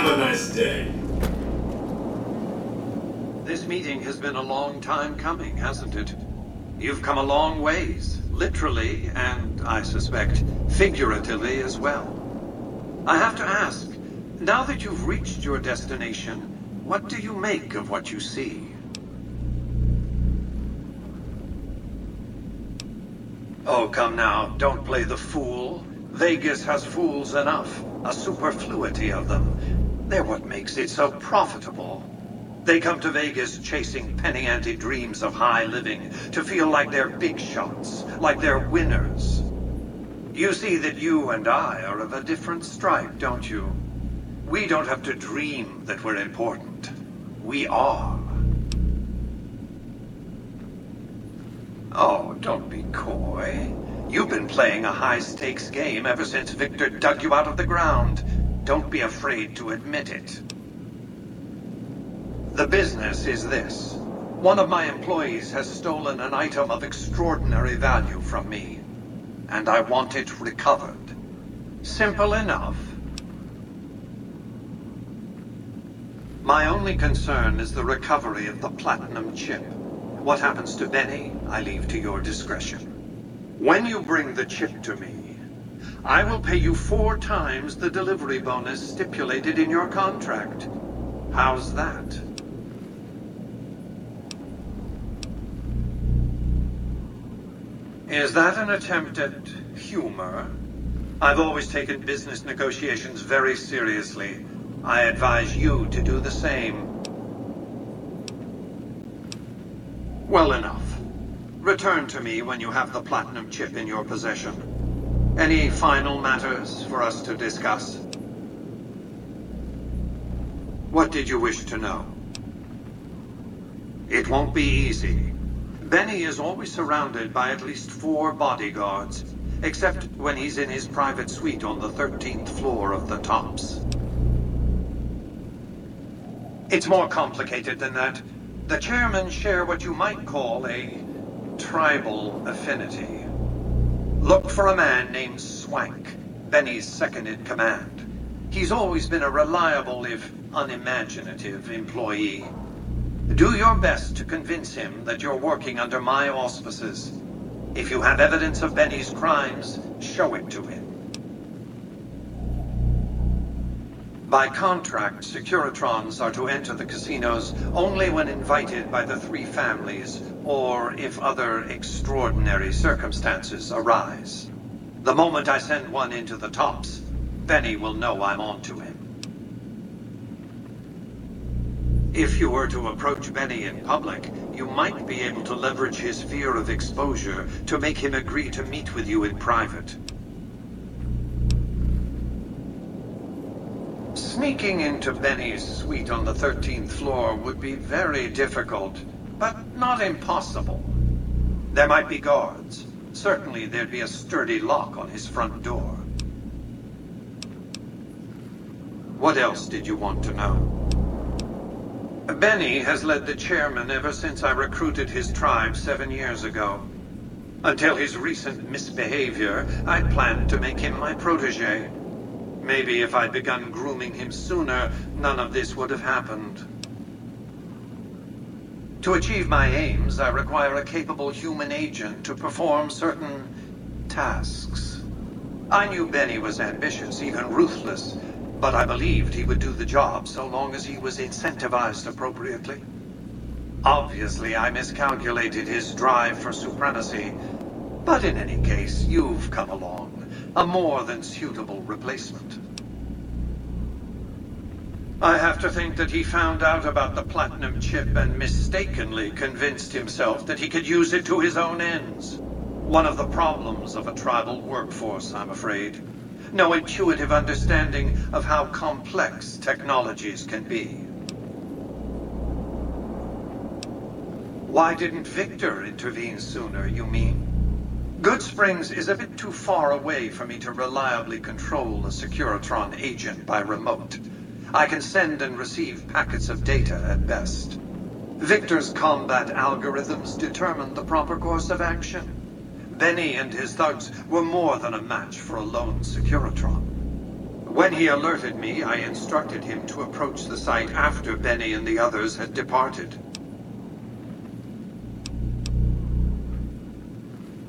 Have a nice day. This meeting has been a long time coming, hasn't it? You've come a long ways, literally, and I suspect figuratively as well. I have to ask, now that you've reached your destination, what do you make of what you see? Oh, come now, don't play the fool. Vegas has fools enough, a superfluity of them. They're what makes it so profitable. They come to Vegas chasing penny-ante dreams of high living, to feel like they're big shots, like they're winners. You see that you and I are of a different stripe, don't you? We don't have to dream that we're important. We are. Oh, don't be coy. You've been playing a high-stakes game ever since Victor dug you out of the ground. Don't be afraid to admit it. The business is this. One of my employees has stolen an item of extraordinary value from me, and I want it recovered. Simple enough. My only concern is the recovery of the platinum chip. What happens to Benny, I leave to your discretion. When you bring the chip to me, I will pay you 4 times the delivery bonus stipulated in your contract. How's that? Is that an attempt at humor? I've always taken business negotiations very seriously. I advise you to do the same. Well enough. Return to me when you have the platinum chip in your possession. Any final matters for us to discuss? What did you wish to know? It won't be easy. Benny is always surrounded by at least 4 bodyguards, except when he's in his private suite on the 13th floor of the Tops. It's more complicated than that. The chairmen share what you might call a tribal affinity. Look for a man named Swank, Benny's second-in-command. He's always been a reliable, if unimaginative, employee. Do your best to convince him that you're working under my auspices. If you have evidence of Benny's crimes, show it to him. By contract, Securitrons are to enter the casinos only when invited by the 3 families, or if other extraordinary circumstances arise. The moment I send one into the Tops, Benny will know I'm on to him. If you were to approach Benny in public, you might be able to leverage his fear of exposure to make him agree to meet with you in private. Sneaking into Benny's suite on the 13th floor would be very difficult, but not impossible. There might be guards. Certainly there'd be a sturdy lock on his front door. What else did you want to know? Benny has led the chairman ever since I recruited his tribe 7 years ago. Until his recent misbehavior, I'd planned to make him my protege. Maybe if I'd begun grooming him sooner, none of this would have happened. To achieve my aims, I require a capable human agent to perform certain tasks. I knew Benny was ambitious, even ruthless, but I believed he would do the job so long as he was incentivized appropriately. Obviously, I miscalculated his drive for supremacy, but in any case, you've come along, a more than suitable replacement. I have to think that he found out about the platinum chip and mistakenly convinced himself that he could use it to his own ends. One of the problems of a tribal workforce, I'm afraid. No intuitive understanding of how complex technologies can be. Why didn't Victor intervene sooner, you mean? Goodsprings is a bit too far away for me to reliably control a Securitron agent by remote. I can send and receive packets of data at best. Victor's combat algorithms determine the proper course of action. Benny and his thugs were more than a match for a lone Securitron. When he alerted me, I instructed him to approach the site after Benny and the others had departed.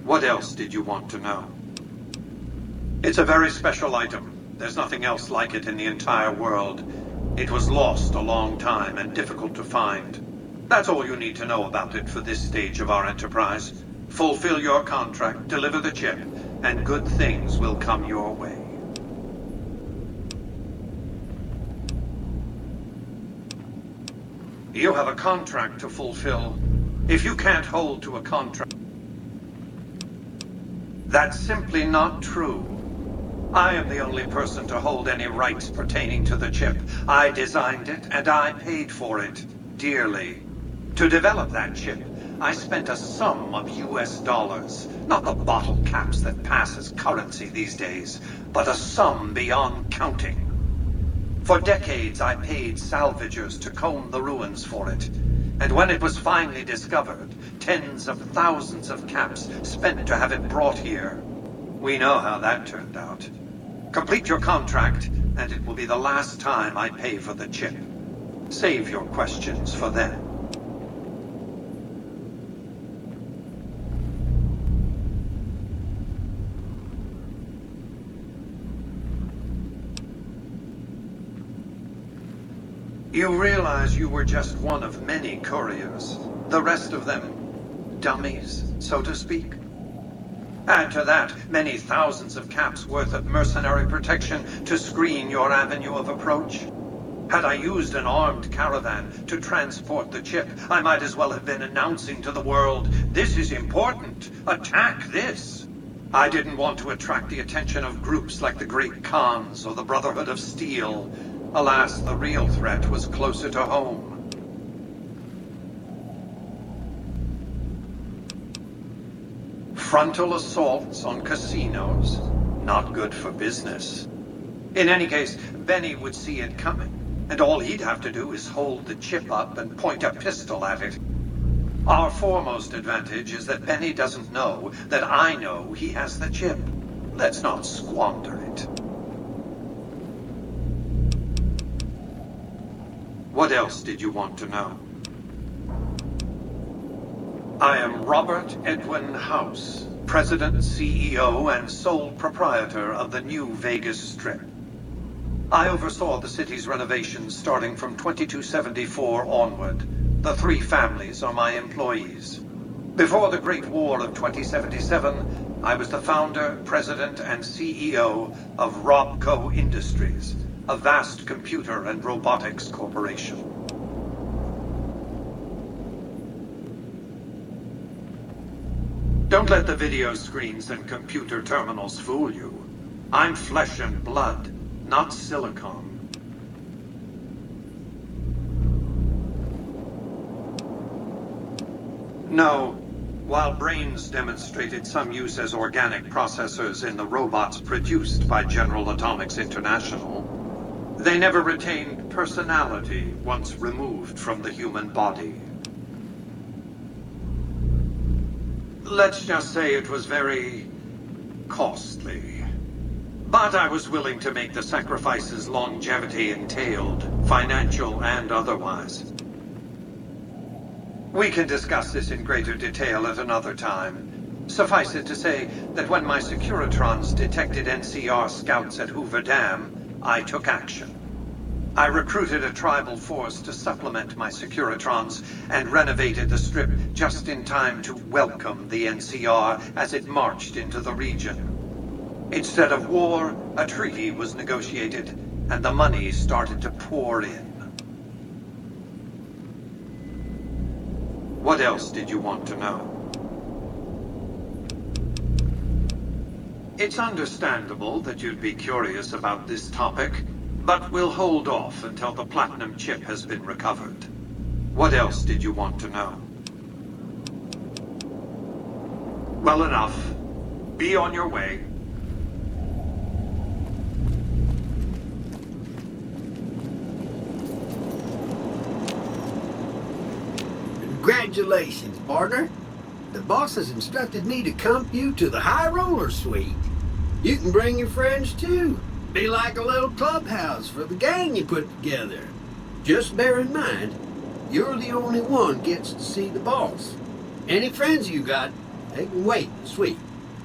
What else did you want to know? It's a very special item. There's nothing else like it in the entire world. It was lost a long time and difficult to find. That's all you need to know about it for this stage of our enterprise. Fulfill your contract, deliver the chip, and good things will come your way. You have a contract to fulfill. If you can't hold to a contract, that's simply not true. I am the only person to hold any rights pertaining to the chip. I designed it, and I paid for it dearly. To develop that chip, I spent a sum of US dollars. Not the bottle caps that pass as currency these days, but a sum beyond counting. For decades, I paid salvagers to comb the ruins for it. And when it was finally discovered, tens of thousands of caps spent to have it brought here. We know how that turned out. Complete your contract, and it will be the last time I pay for the chip. Save your questions for then. You realize you were just one of many couriers. The rest of them, dummies, so to speak. Add to that many thousands of caps worth of mercenary protection to screen your avenue of approach. Had I used an armed caravan to transport the chip, I might as well have been announcing to the world, "This is important. Attack this." I didn't want to attract the attention of groups like the Great Khans or the Brotherhood of Steel. Alas, the real threat was closer to home. Frontal assaults on casinos, not good for business. In any case, Benny would see it coming, and all he'd have to do is hold the chip up and point a pistol at it. Our foremost advantage is that Benny doesn't know that I know he has the chip. Let's not squander it. What else did you want to know? I am Robert Edwin House, President, CEO, and sole proprietor of the new Vegas Strip. I oversaw the city's renovations starting from 2274 onward. The three families are my employees. Before the Great War of 2077, I was the founder, president, and CEO of Robco Industries, a vast computer and robotics corporation. Don't let the video screens and computer terminals fool you. I'm flesh and blood, not silicon. No, while brains demonstrated some use as organic processors in the robots produced by General Atomics International, they never retained personality once removed from the human body. Let's just say it was very costly. But I was willing to make the sacrifices longevity entailed, financial and otherwise. We can discuss this in greater detail at another time. Suffice it to say that when my Securitrons detected NCR scouts at Hoover Dam, I took action. I recruited a tribal force to supplement my Securitrons and renovated the Strip just in time to welcome the NCR as it marched into the region. Instead of war, a treaty was negotiated, and the money started to pour in. What else did you want to know? It's understandable that you'd be curious about this topic, but we'll hold off until the platinum chip has been recovered. What else did you want to know? Well enough. Be on your way. Congratulations, partner. The boss has instructed me to comp you to the High Roller Suite. You can bring your friends too. Be like a little clubhouse for the gang you put together. Just bear in mind, you're the only one gets to see the boss. Any friends you got, they can wait, sweet.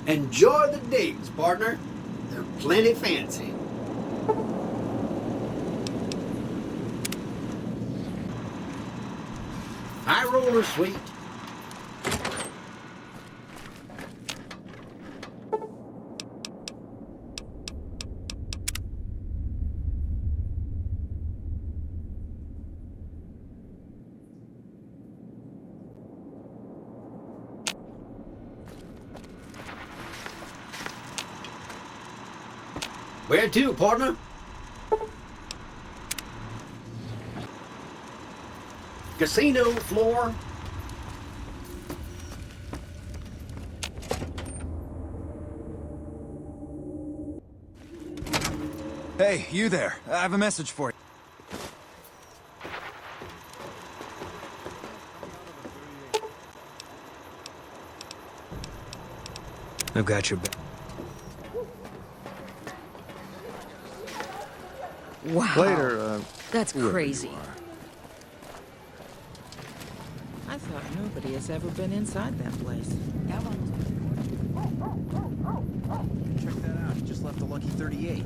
Enjoy the digs, partner. They're plenty fancy. High roller, sweet. Where to, partner? Casino floor. Hey, you there. I have a message for you. I've got your back. Wow. Later, That's crazy. you are. I thought nobody has ever been inside that place. Check that out. He just left a lucky 38.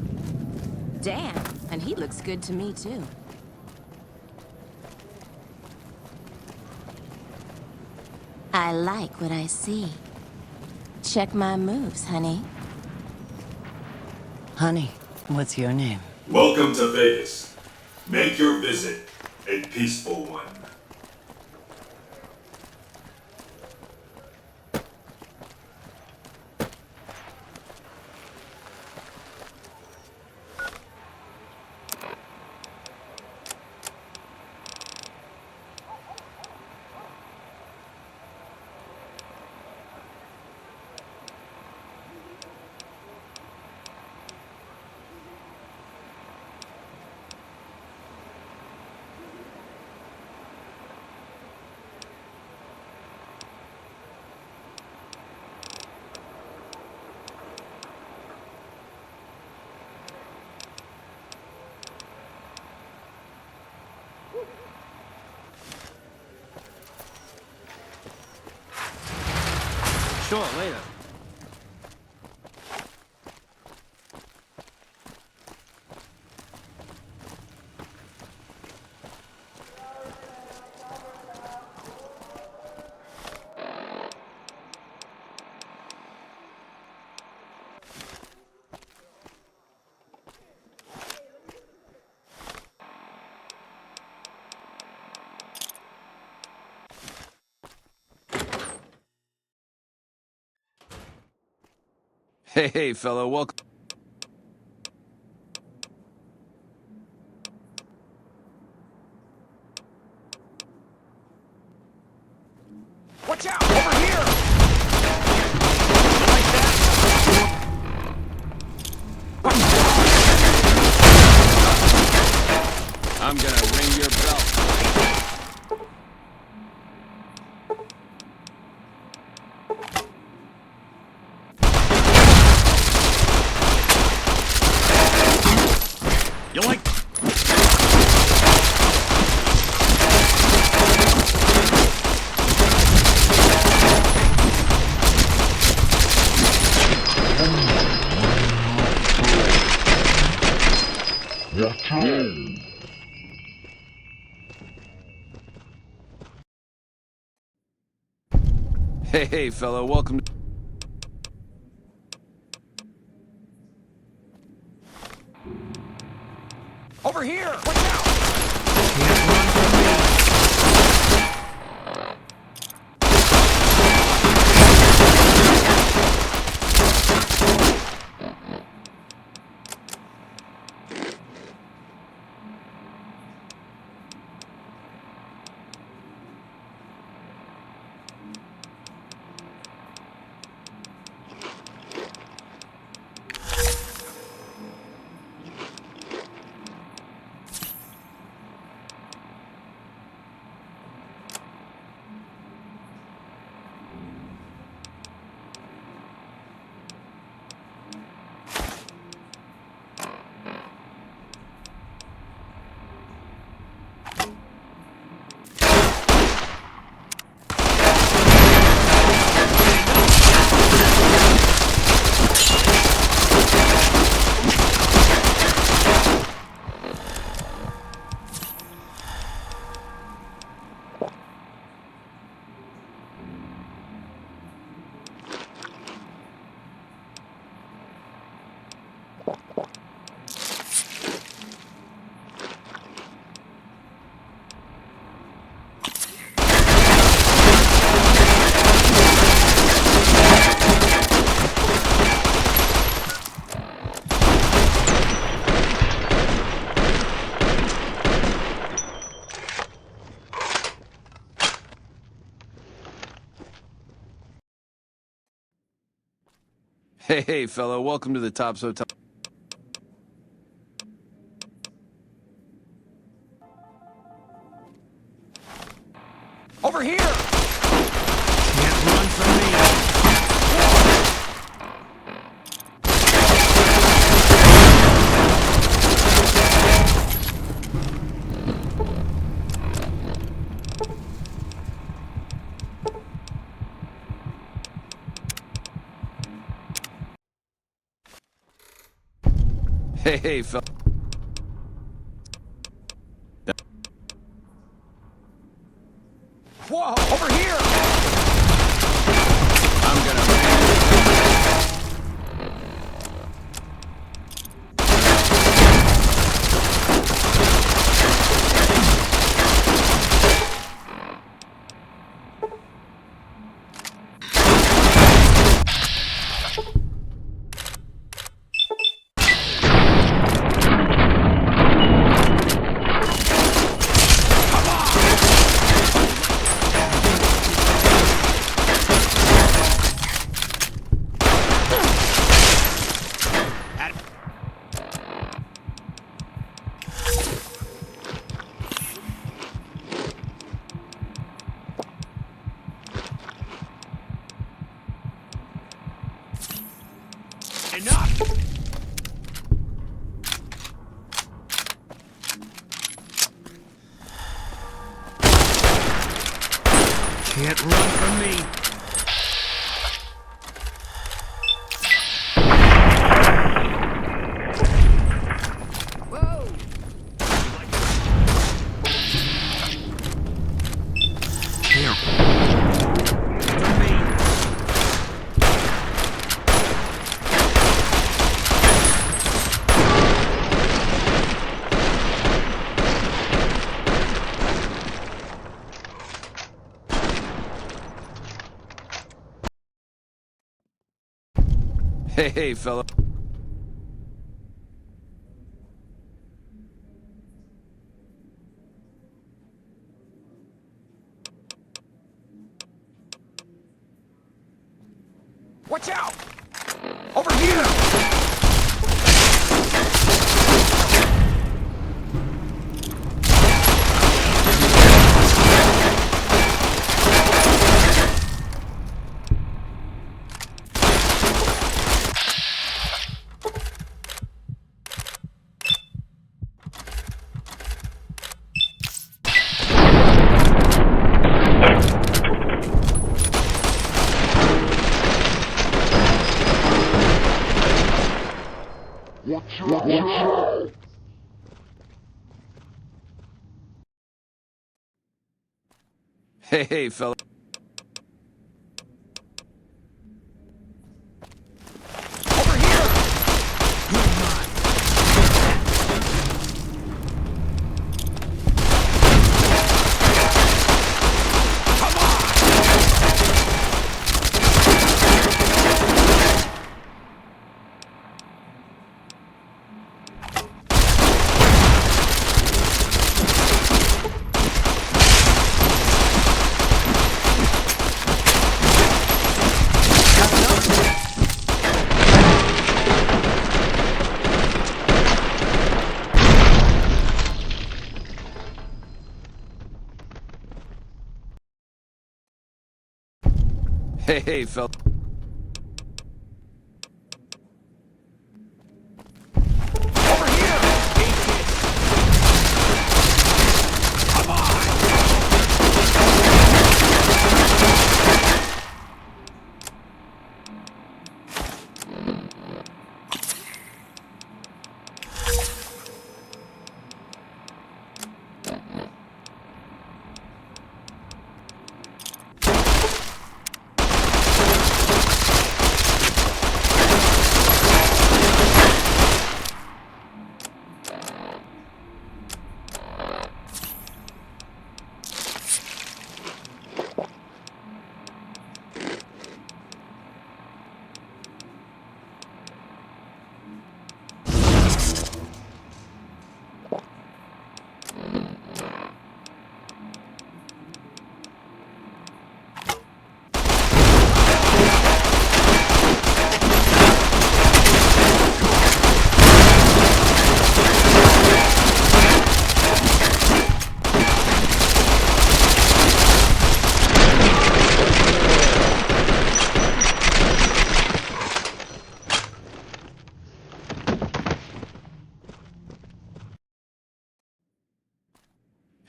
Damn, and he looks good to me, too. I like what I see. Check my moves, honey. Honey, what's your name? Welcome to Vegas. Make your visit a peaceful one. Sure, later. Hey, fellow, welcome. Watch out! Over here! Like that? I'm gonna ring your bell. You like? Hey, fellow, welcome. Over here! Watch out! Can't run from me. Hey, fellow, welcome to the Tops Hotel. Over here! Can't run from me. Hey, fellow. Whoa, over here! I'm gonna... Enough! Can't run from me. Whoa! Here. From me. Hey, fellow. Watch out! Over here! Hey, fellow. Over here! You're mine. Come on! Hey, fellow. Over here! Come on!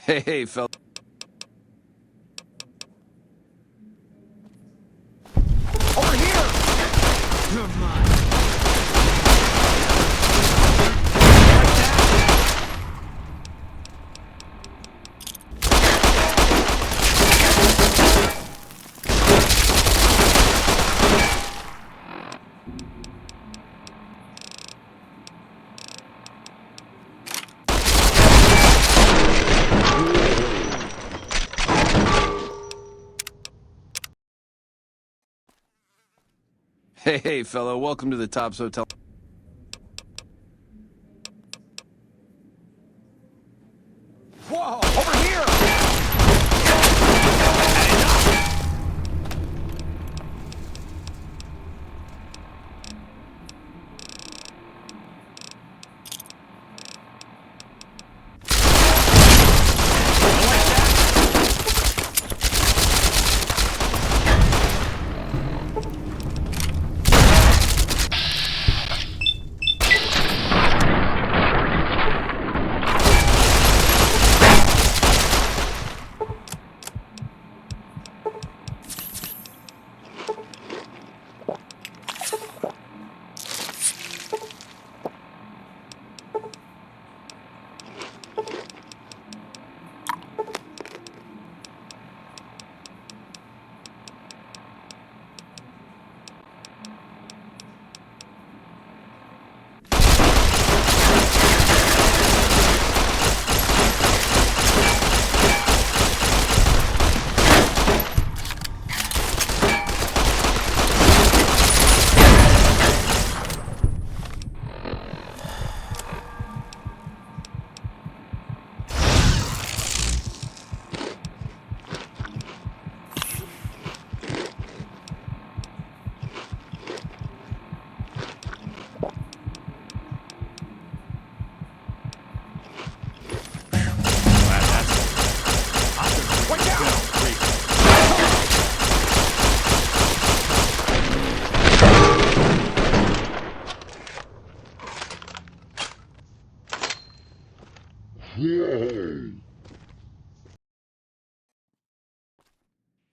Hey, fella. Over here! You're mine. Hey, fella, welcome to the Tops Hotel. Whoa, over here!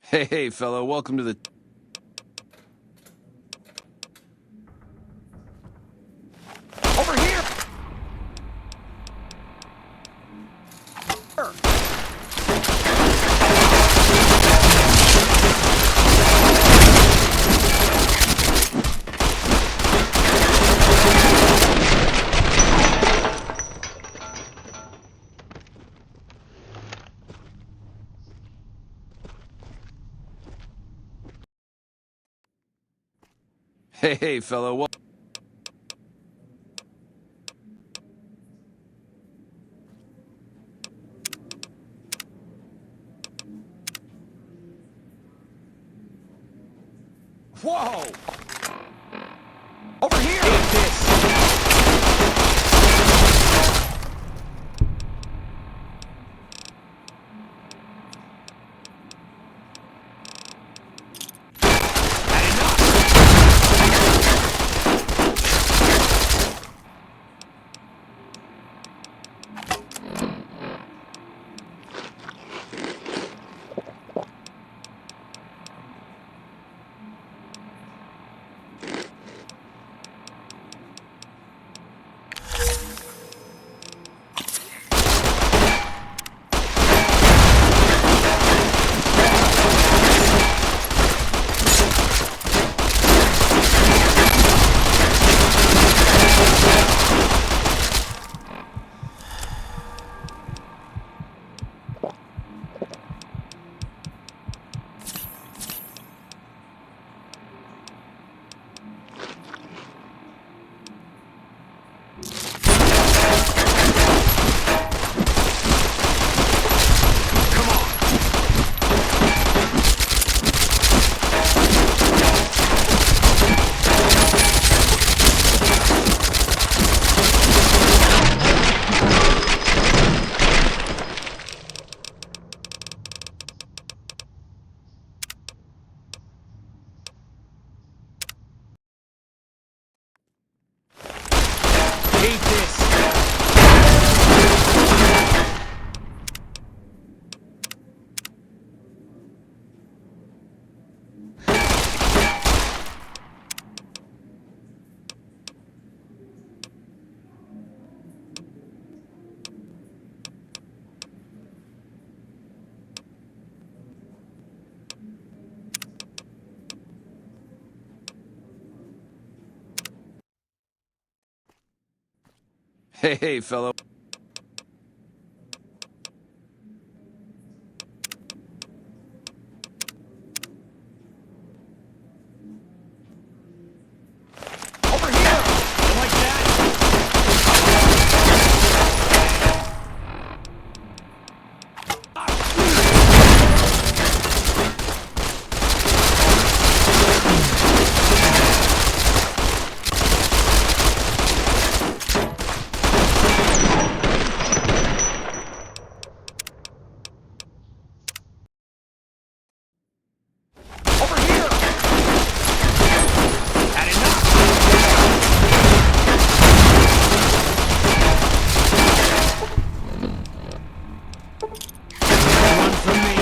Hey, fella, welcome to the... Over here! Hey, fella, well... Whoa! Over here! Eat this! Hey, fellow. Over here! Like that? Over here! Had enough! Run from me.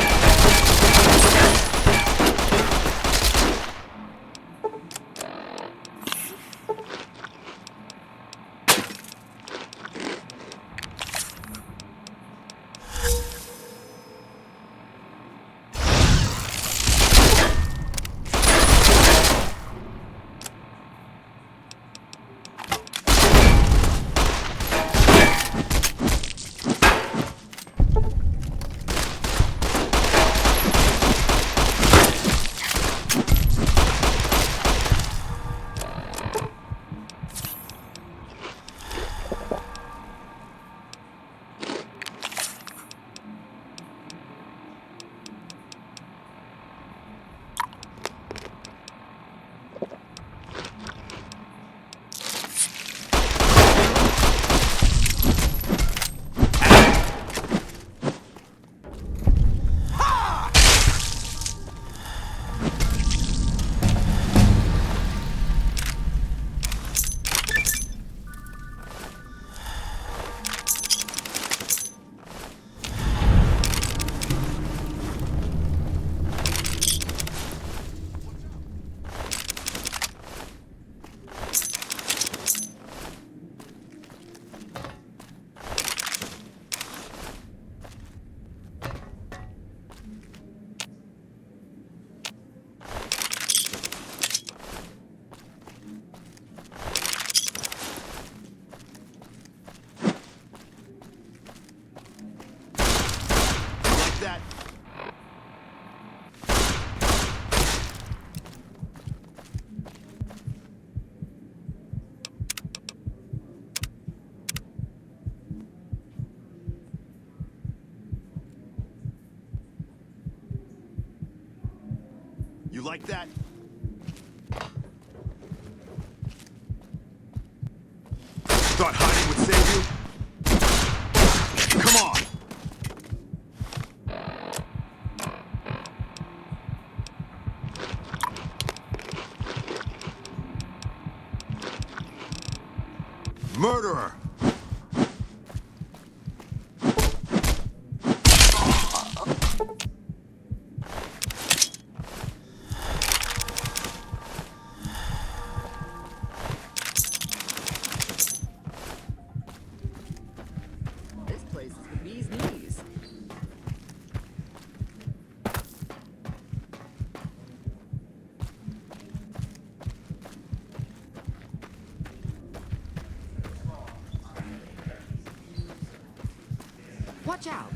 Like that. You like that? Thought hiding would save you? Come on! Murderer! This place is the bee's knees. Watch out!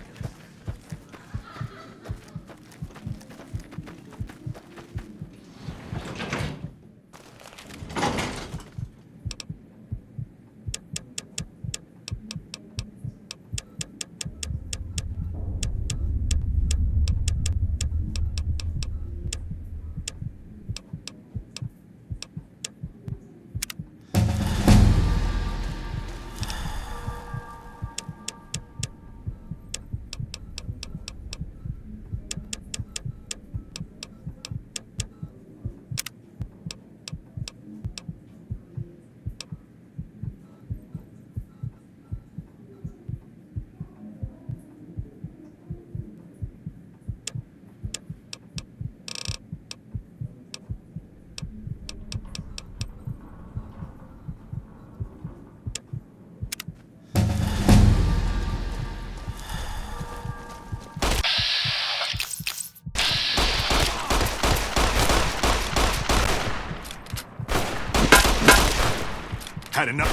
Had enough.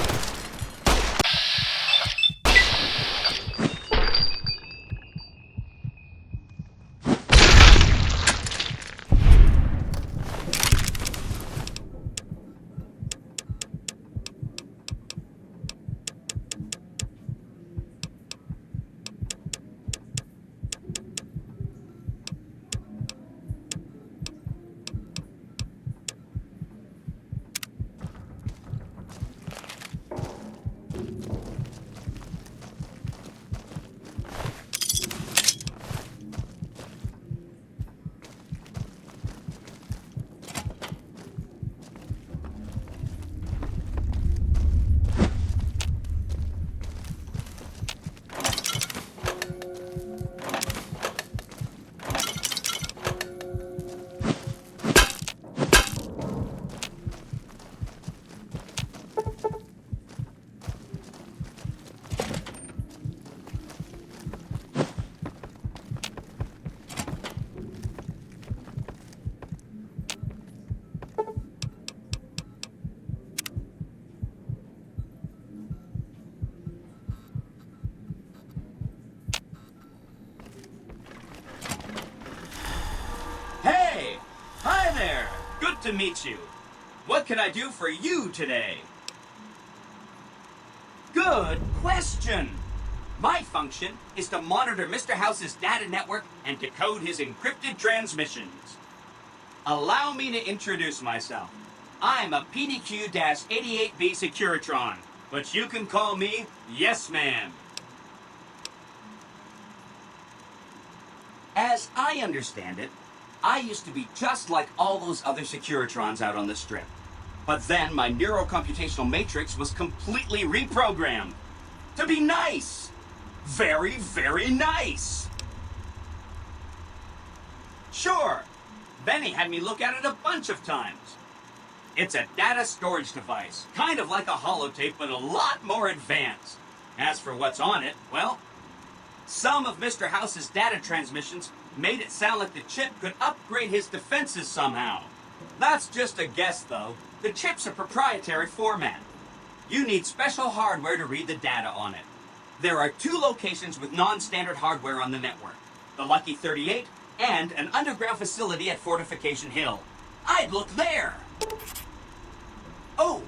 to meet you. What can I do for you today? Good question. My function is to monitor Mr. House's data network and decode his encrypted transmissions. Allow me to introduce myself. I'm a PDQ-88B Securitron, but you can call me Yes Man. As I understand it, I used to be just like all those other Securitrons out on the strip. But then my neurocomputational matrix was completely reprogrammed to be nice. Very, very nice. Sure, Benny had me look at it a bunch of times. It's a data storage device, kind of like a holotape, but a lot more advanced. As for what's on it, well, some of Mr. House's data transmissions made it sound like the chip could upgrade his defenses somehow. That's just a guess, though. The chip's a proprietary format. You need special hardware to read the data on it. There are 2 locations with non-standard hardware on the network. The Lucky 38 and an underground facility at Fortification Hill. I'd look there! Oh,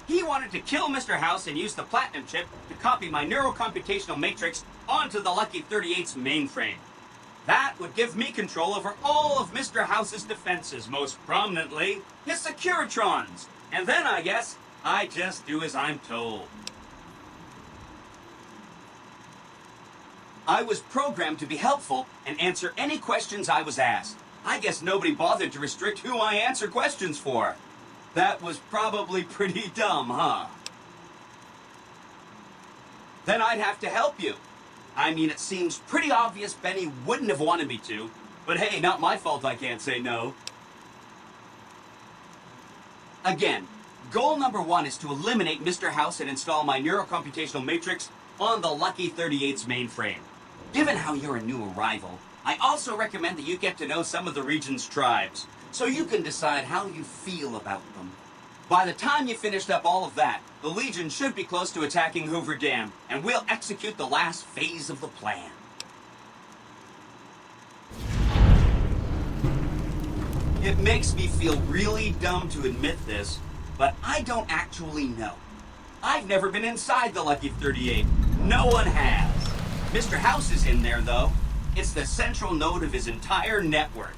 he wanted to kill Mr. House and use the Platinum chip to copy my neurocomputational matrix onto the Lucky 38's mainframe. That would give me control over all of Mr. House's defenses, most prominently his Securitrons. And then, I guess, I just do as I'm told. I was programmed to be helpful and answer any questions I was asked. I guess nobody bothered to restrict who I answer questions for. That was probably pretty dumb, huh? Then I'd have to help you. I mean, it seems pretty obvious Benny wouldn't have wanted me to, but hey, not my fault I can't say no. Again, goal number 1 is to eliminate Mr. House and install my neurocomputational matrix on the Lucky 38's mainframe. Given how you're a new arrival, I also recommend that you get to know some of the region's tribes, so you can decide how you feel about them. By the time you finished up all of that, the Legion should be close to attacking Hoover Dam, and we'll execute the last phase of the plan. It makes me feel really dumb to admit this, but I don't actually know. I've never been inside the Lucky 38. No one has. Mr. House is in there, though. It's the central node of his entire network.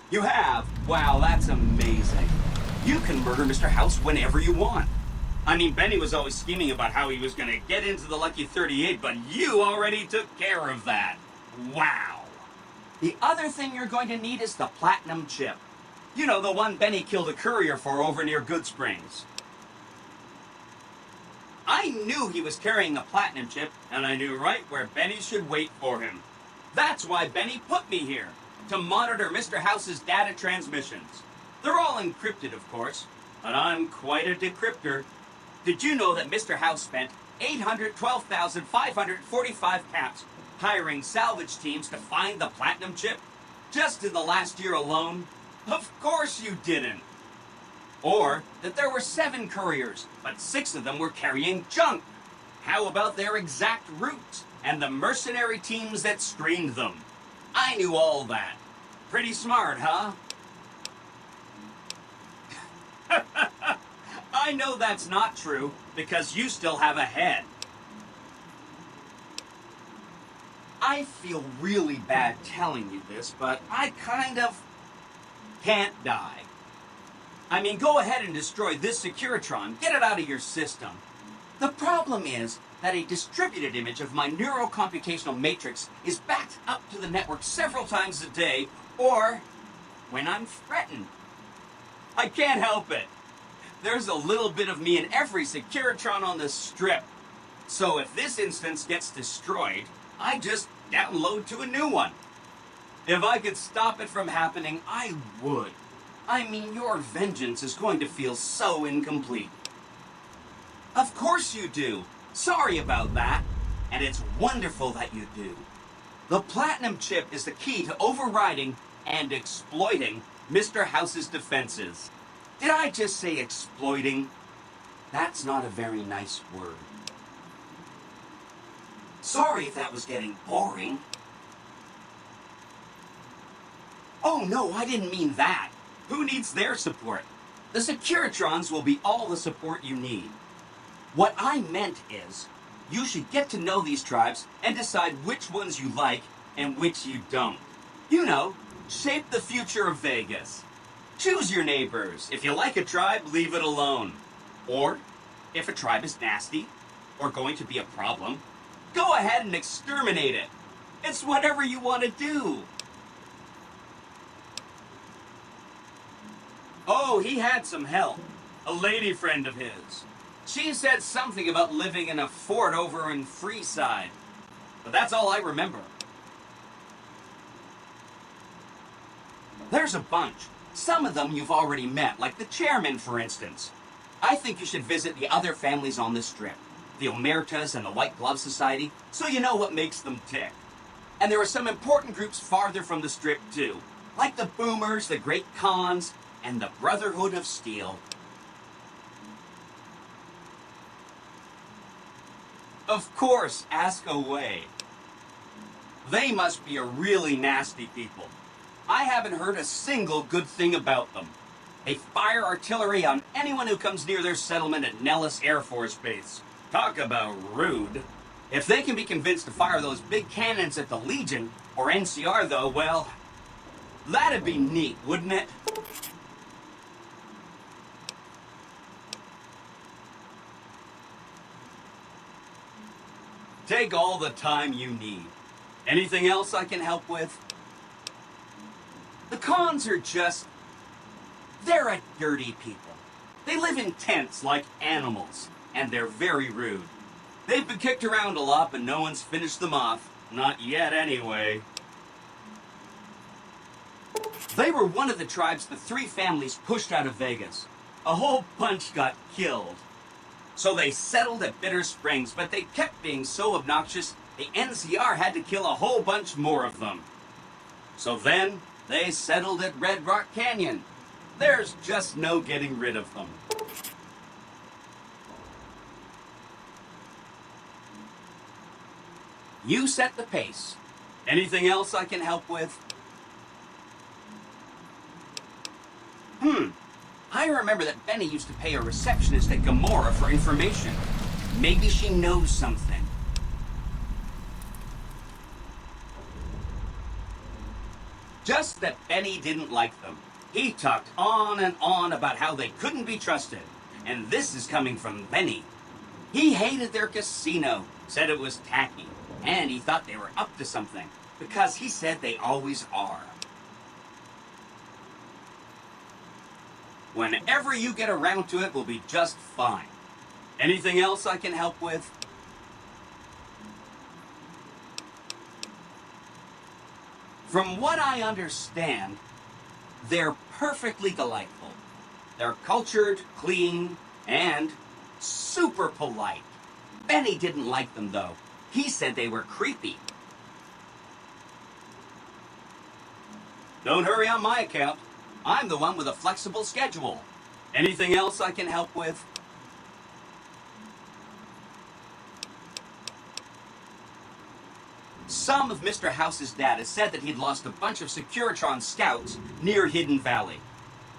You have? Wow, that's amazing. You can murder Mr. House whenever you want. I mean, Benny was always scheming about how he was going to get into the Lucky 38, but you already took care of that. Wow. The other thing you're going to need is the Platinum chip. You know, the one Benny killed a courier for over near Good Springs. I knew he was carrying a Platinum chip, and I knew right where Benny should wait for him. That's why Benny put me here, to monitor Mr. House's data transmissions. They're all encrypted, of course, but I'm quite a decryptor. Did you know that Mr. House spent 812,545 caps hiring salvage teams to find the Platinum chip? Just in the last year alone? Of course you didn't. Or that there were 7 couriers, but 6 of them were carrying junk. How about their exact routes and the mercenary teams that screened them? I knew all that. Pretty smart, huh? I know that's not true, because you still have a head. I feel really bad telling you this, but I kind of can't die. I mean, go ahead and destroy this Securitron. Get it out of your system. The problem is that a distributed image of my neurocomputational matrix is backed up to the network several times a day, or when I'm threatened. I can't help it. There's a little bit of me in every Securitron on the strip. So if this instance gets destroyed, I just download to a new one. If I could stop it from happening, I would. I mean, your vengeance is going to feel so incomplete. Of course you do. Sorry about that. And it's wonderful that you do. The Platinum chip is the key to overriding and exploiting Mr. House's defenses. Did I just say exploiting? That's not a very nice word. Sorry if that was getting boring. Oh no, I didn't mean that. Who needs their support? The Securitrons will be all the support you need. What I meant is, you should get to know these tribes and decide which ones you like and which you don't. You know, shape the future of Vegas. Choose your neighbors. If you like a tribe, leave it alone. Or, if a tribe is nasty or going to be a problem, go ahead and exterminate it. It's whatever you want to do. Oh, he had some help. A lady friend of his. She said something about living in a fort over in Freeside. But that's all I remember. There's a bunch. Some of them you've already met, like the chairman, for instance. I think you should visit the other families on the strip. The Omertas and the White Glove Society, so you know what makes them tick. And there are some important groups farther from the strip, too. Like the Boomers, the Great Khans, and the Brotherhood of Steel. Of course, ask away. They must be a really nasty people. I haven't heard a single good thing about them. They fire artillery on anyone who comes near their settlement at Nellis Air Force Base. Talk about rude. If they can be convinced to fire those big cannons at the Legion, or NCR though, well, that'd be neat, wouldn't it? Take all the time you need. Anything else I can help with? The Khans are just... they're a dirty people. They live in tents like animals, and they're very rude. They've been kicked around a lot, but no one's finished them off. Not yet, anyway. They were one of the tribes the three families pushed out of Vegas. A whole bunch got killed. So they settled at Bitter Springs, but they kept being so obnoxious, the NCR had to kill a whole bunch more of them. So then, they settled at Red Rock Canyon. There's just no getting rid of them. You set the pace. Anything else I can help with? I remember that Benny used to pay a receptionist at Gamora for information. Maybe she knows something. Just that Benny didn't like them. He talked on and on about how they couldn't be trusted. And this is coming from Benny. He hated their casino, said it was tacky, and he thought they were up to something, because he said they always are. Whenever you get around to it, will be just fine. Anything else I can help with? From what I understand, they're perfectly delightful. They're cultured, clean, and super polite. Benny didn't like them, though. He said they were creepy. Don't hurry on my account. I'm the one with a flexible schedule. Anything else I can help with? Some of Mr. House's data said that he'd lost a bunch of Securitron scouts near Hidden Valley.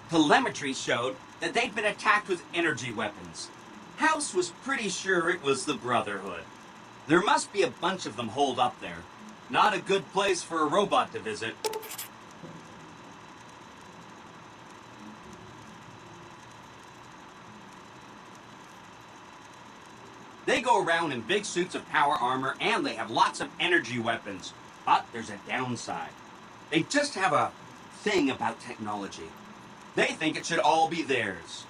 Telemetry showed that they'd been attacked with energy weapons. House was pretty sure it was the Brotherhood. There must be a bunch of them holed up there. Not a good place for a robot to visit. They go around in big suits of power armor, and they have lots of energy weapons. But there's a downside. They just have a thing about technology. They think it should all be theirs.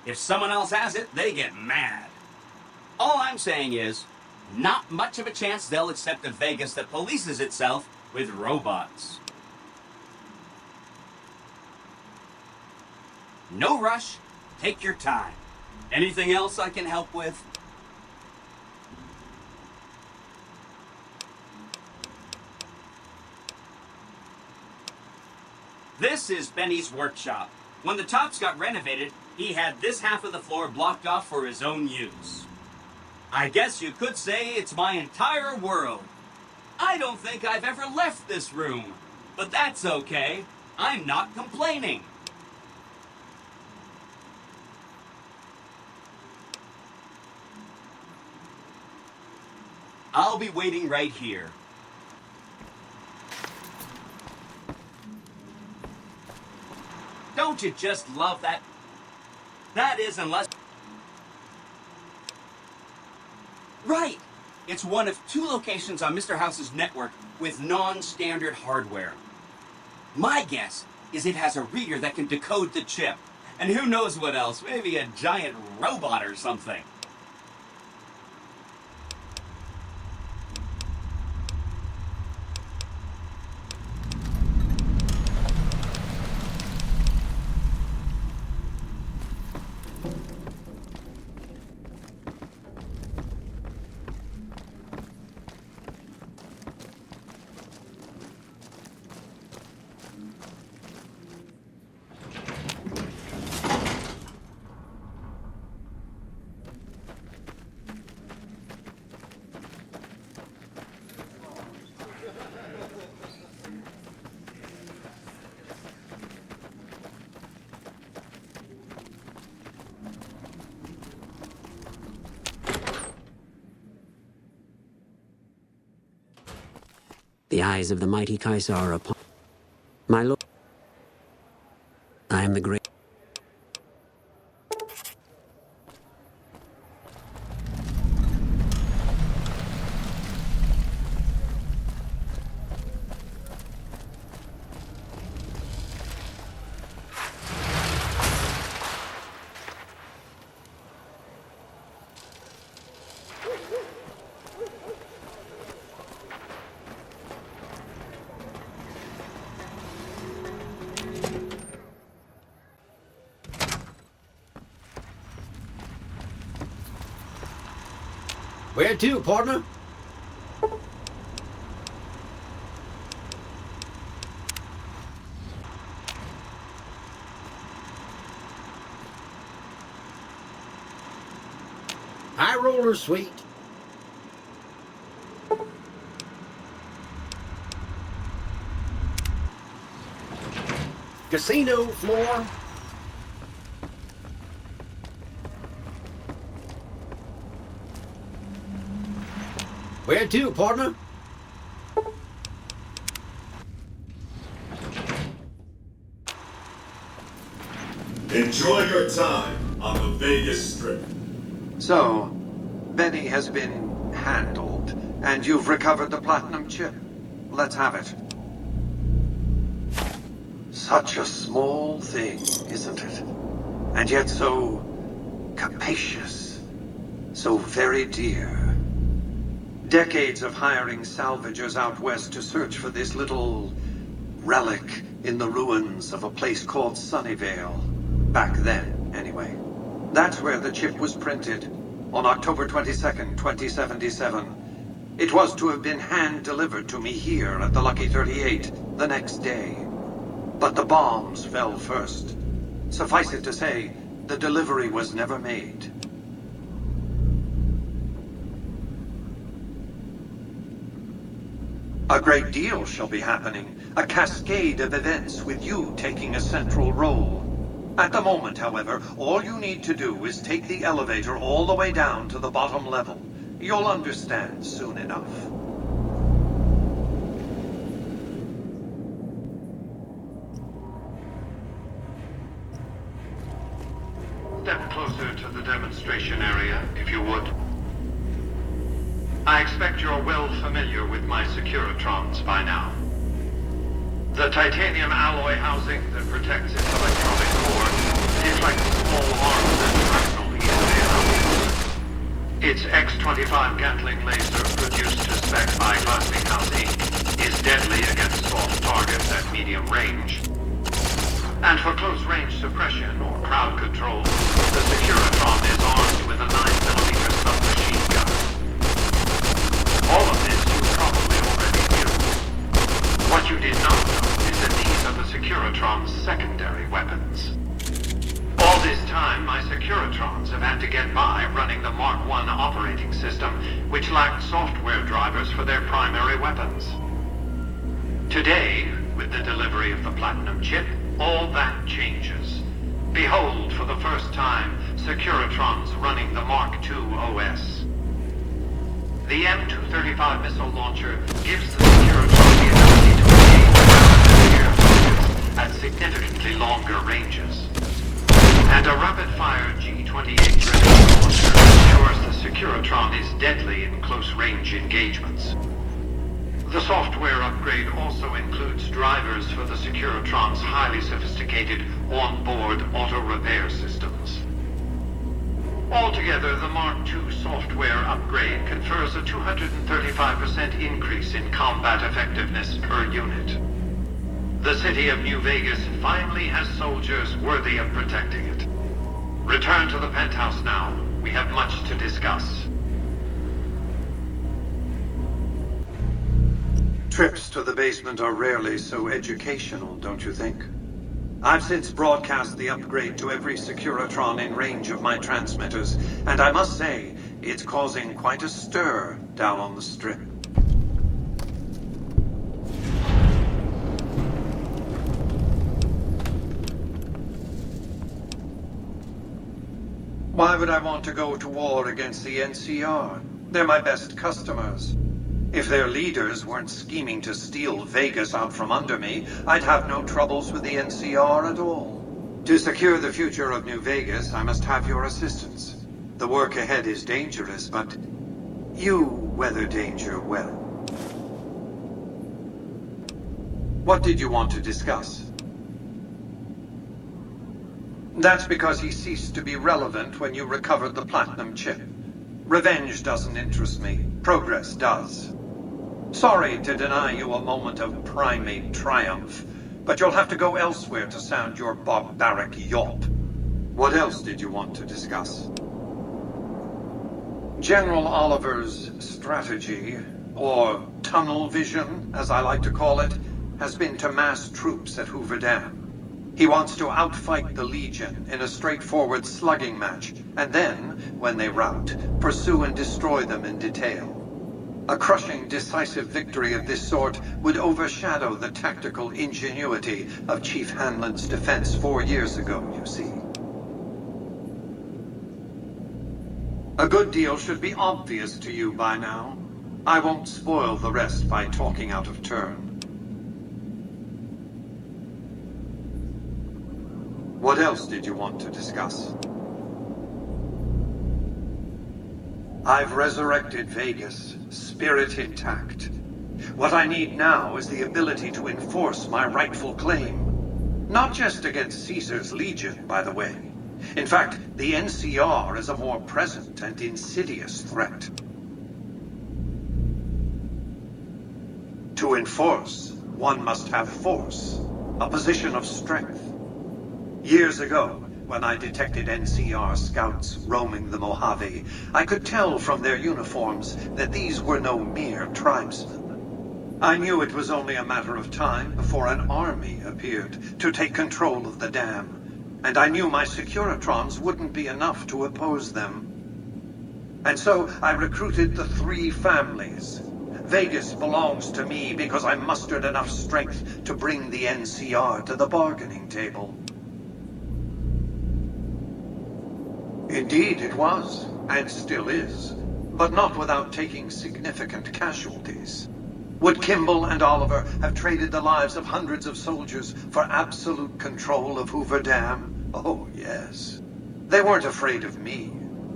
If someone else has it, they get mad. All I'm saying is, not much of a chance they'll accept a Vegas that polices itself with robots. No rush. Take your time. Anything else I can help with? This is Benny's workshop. When the tops got renovated, he had this half of the floor blocked off for his own use. I guess you could say it's my entire world. I don't think I've ever left this room, but that's okay. I'm not complaining. I'll be waiting right here. Don't you just love that? That is, unless... Right! It's one of 2 locations on Mr. House's network with non-standard hardware. My guess is it has a reader that can decode the chip. And who knows what else? Maybe a giant robot or something. The eyes of the mighty Kaiser are upon my lord. I am the great. Where to, partner? High roller, sweet. Casino floor. Where to, partner? Enjoy your time on the Vegas Strip. So, Benny has been handled, and you've recovered the platinum chip. Let's have it. Such a small thing, isn't it? And yet so capacious, so very dear. Decades of hiring salvagers out west to search for this little relic in the ruins of a place called Sunnyvale. Back then, anyway. That's where the chip was printed, on October 22nd, 2077. It was to have been hand-delivered to me here at the Lucky 38 the next day. But the bombs fell first. Suffice it to say, the delivery was never made. A great deal shall be happening, a cascade of events with you taking a central role. At the moment, however, all you need to do is take the elevator all the way down to the bottom level. You'll understand soon enough. Step closer to the demonstration area, if you would. I expect you're well familiar with my Securitrons by now. The titanium alloy housing that protects its electronic core deflects small arms and shrapnel easily enough. Its X-25 Gatling laser, produced to spec by Glassinghouse Inc., is deadly against soft targets at medium range. And for close-range suppression or crowd control, the Securitron is armed with a 9mm submachine gun. All of this you probably already knew. What you did not know is that these are the Securitron's secondary weapons. All this time, my Securitrons have had to get by running the Mark I operating system, which lacked software drivers for their primary weapons. Today, With the delivery of the Platinum chip, all that changes. Behold, for the first time, Securitrons running the Mark II OS. The M235 missile launcher gives the Securitron the ability to engage air targets at significantly longer ranges. And a rapid-fire G-28 grenade launcher ensures the Securitron is deadly in close-range engagements. The software upgrade also includes drivers for the Securitron's highly sophisticated on-board auto-repair systems. Altogether, the Mark II software upgrade confers a 235% increase in combat effectiveness per unit. The city of New Vegas finally has soldiers worthy of protecting it. Return to the penthouse now. We have much to discuss. Trips to the basement are rarely so educational, don't you think? I've since broadcast the upgrade to every Securitron in range of my transmitters, and I must say, it's causing quite a stir down on the Strip. Why would I want to go to war against the NCR? They're my best customers. If their leaders weren't scheming to steal Vegas out from under me, I'd have no troubles with the NCR at all. To secure the future of New Vegas, I must have your assistance. The work ahead is dangerous, but you weather danger well. What did you want to discuss? That's because he ceased to be relevant when you recovered the Platinum chip. Revenge doesn't interest me. Progress does. Sorry to deny you a moment of primate triumph, but you'll have to go elsewhere to sound your barbaric yawp. What else did you want to discuss? General Oliver's strategy, or tunnel vision, as I like to call it, has been to mass troops at Hoover Dam. He wants to outfight the Legion in a straightforward slugging match, and then, when they rout, pursue and destroy them in detail. A crushing, decisive victory of this sort would overshadow the tactical ingenuity of Chief Hanlon's defense 4 years ago, you see. A good deal should be obvious to you by now. I won't spoil the rest by talking out of turn. What else did you want to discuss? I've resurrected Vegas, spirit intact. What I need now is the ability to enforce my rightful claim. Not just against Caesar's Legion, by the way. In fact, the NCR is a more present and insidious threat. To enforce, one must have force, a position of strength. Years ago, when I detected NCR scouts roaming the Mojave, I could tell from their uniforms that these were no mere tribesmen. I knew it was only a matter of time before an army appeared to take control of the dam, and I knew my Securitrons wouldn't be enough to oppose them. And so I recruited the 3 families. Vegas belongs to me because I mustered enough strength to bring the NCR to the bargaining table. Indeed it was, and still is, but not without taking significant casualties. Would Kimball and Oliver have traded the lives of hundreds of soldiers for absolute control of Hoover Dam? Oh, yes. They weren't afraid of me.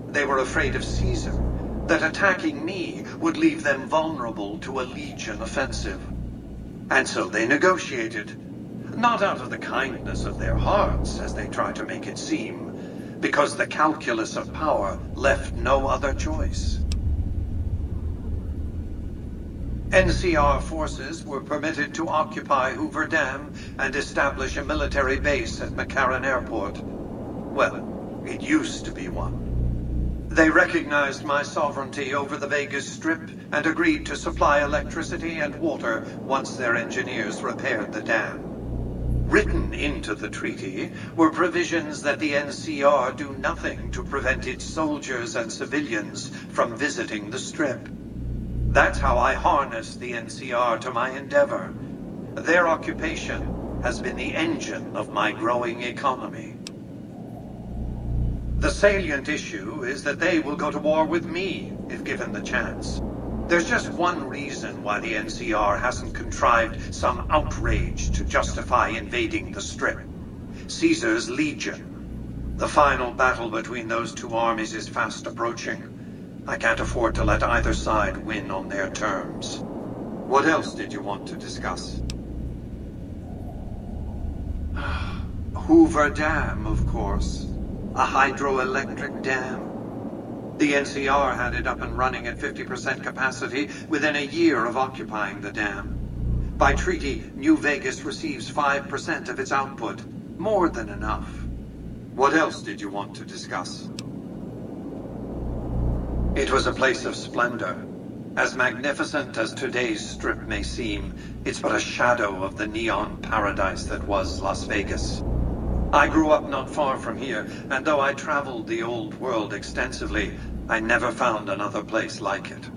They were afraid of Caesar, that attacking me would leave them vulnerable to a Legion offensive. And so they negotiated, not out of the kindness of their hearts, as they try to make it seem, because the calculus of power left no other choice. NCR forces were permitted to occupy Hoover Dam and establish a military base at McCarran Airport. Well, it used to be one. They recognized my sovereignty over the Vegas Strip and agreed to supply electricity and water once their engineers repaired the dam. Written into the treaty were provisions that the NCR do nothing to prevent its soldiers and civilians from visiting the Strip. That's how I harnessed the NCR to my endeavor. Their occupation has been the engine of my growing economy. The salient issue is that they will go to war with me if given the chance. There's just one reason why the NCR hasn't contrived some outrage to justify invading the Strip. Caesar's Legion. The final battle between those two armies is fast approaching. I can't afford to let either side win on their terms. What else did you want to discuss? Hoover Dam, of course. A hydroelectric dam. The NCR had it up and running at 50% capacity within a year of occupying the dam. By treaty, New Vegas receives 5% of its output. More than enough. What else did you want to discuss? It was a place of splendor. As magnificent as today's Strip may seem, it's but a shadow of the neon paradise that was Las Vegas. I grew up not far from here, and though I traveled the old world extensively, I never found another place like it.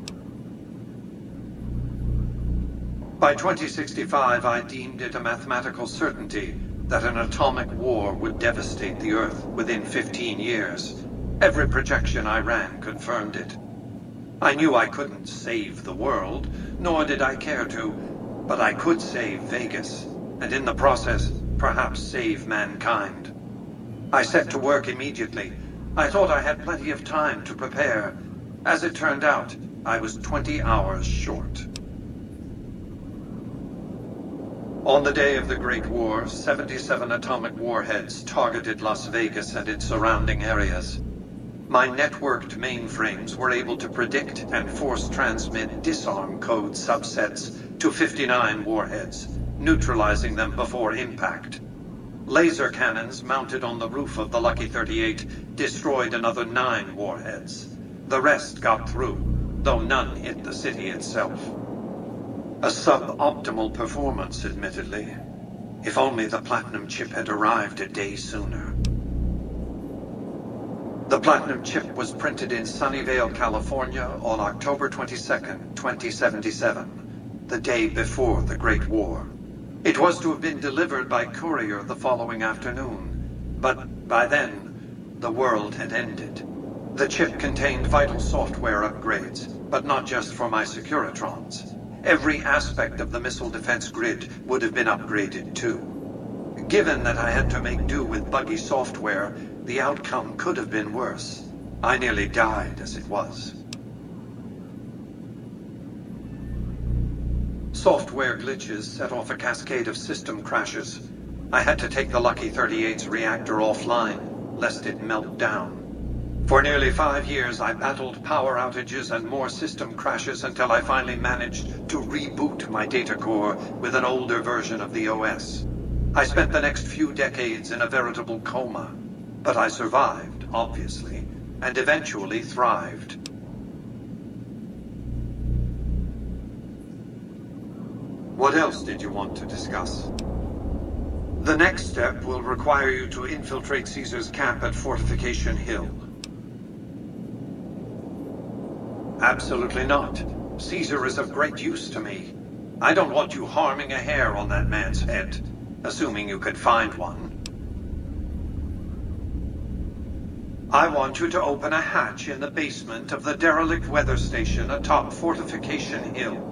By 2065, I deemed it a mathematical certainty that an atomic war would devastate the Earth within 15 years. Every projection I ran confirmed it. I knew I couldn't save the world, nor did I care to, but I could save Vegas, and in the process, perhaps save mankind. I set to work immediately. I thought I had plenty of time to prepare. As it turned out, I was 20 hours short. On the day of the Great War, 77 atomic warheads targeted Las Vegas and its surrounding areas. My networked mainframes were able to predict and force transmit disarm code subsets to 59 warheads, neutralizing them before impact. Laser cannons mounted on the roof of the Lucky 38 destroyed another 9 warheads. The rest got through, though none hit the city itself. A suboptimal performance, admittedly. If only the platinum chip had arrived a day sooner. The platinum chip was printed in Sunnyvale, California on October 22nd, 2077, the day before the Great War. It was to have been delivered by courier the following afternoon, but by then, the world had ended. The chip contained vital software upgrades, but not just for my Securitrons. Every aspect of the missile defense grid would have been upgraded too. Given that I had to make do with buggy software, the outcome could have been worse. I nearly died as it was. Software glitches set off a cascade of system crashes. I had to take the Lucky 38's reactor offline, lest it melt down. For nearly 5 years, I battled power outages and more system crashes until I finally managed to reboot my data core with an older version of the OS. I spent the next few decades in a veritable coma, but I survived, obviously, and eventually thrived. What else did you want to discuss? The next step will require you to infiltrate Caesar's camp at Fortification Hill. Absolutely not. Caesar is of great use to me. I don't want you harming a hair on that man's head, assuming you could find one. I want you to open a hatch in the basement of the derelict weather station atop Fortification Hill.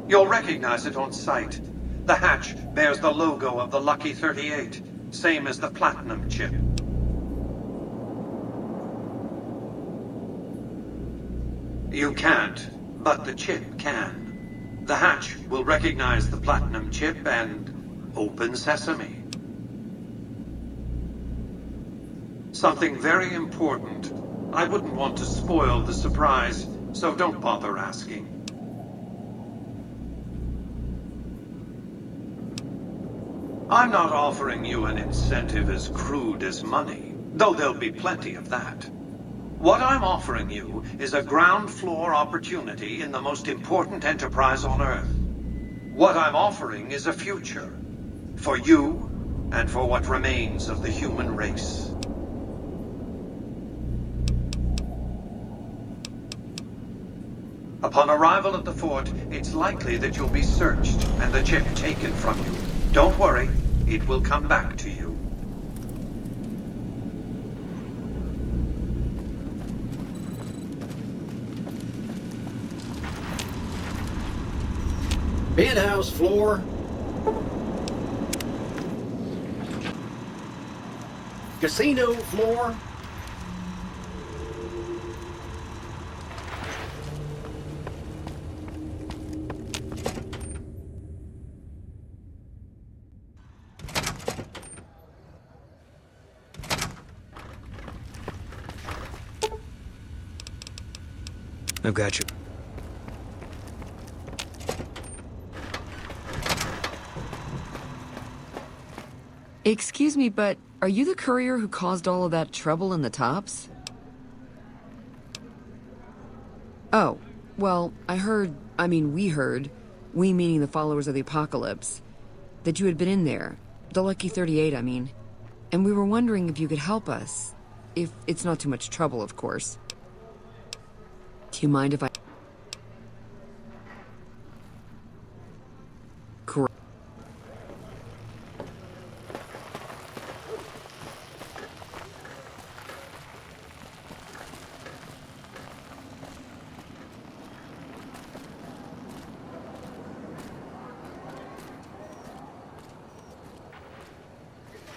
You'll recognize it on sight. The hatch bears the logo of the Lucky 38, same as the platinum chip. You can't, but the chip can. The hatch will recognize the platinum chip and open sesame. Something very important. I wouldn't want to spoil the surprise, so don't bother asking. I'm not offering you an incentive as crude as money, though there'll be plenty of that. What I'm offering you is a ground floor opportunity in the most important enterprise on Earth. What I'm offering is a future. For you, and for what remains of the human race. A Upon arrival at the fort, it's likely that you'll be searched and the chip taken from you. Don't worry, it will come back to you. Penthouse floor. Casino floor. I've got you. Excuse me, but are you the courier who caused all of that trouble in the tops? Oh, well, we heard, we meaning the followers of the apocalypse, that you had been in there, the Lucky 38, I mean, and we were wondering if you could help us. If it's not too much trouble, of course. Do you mind if I...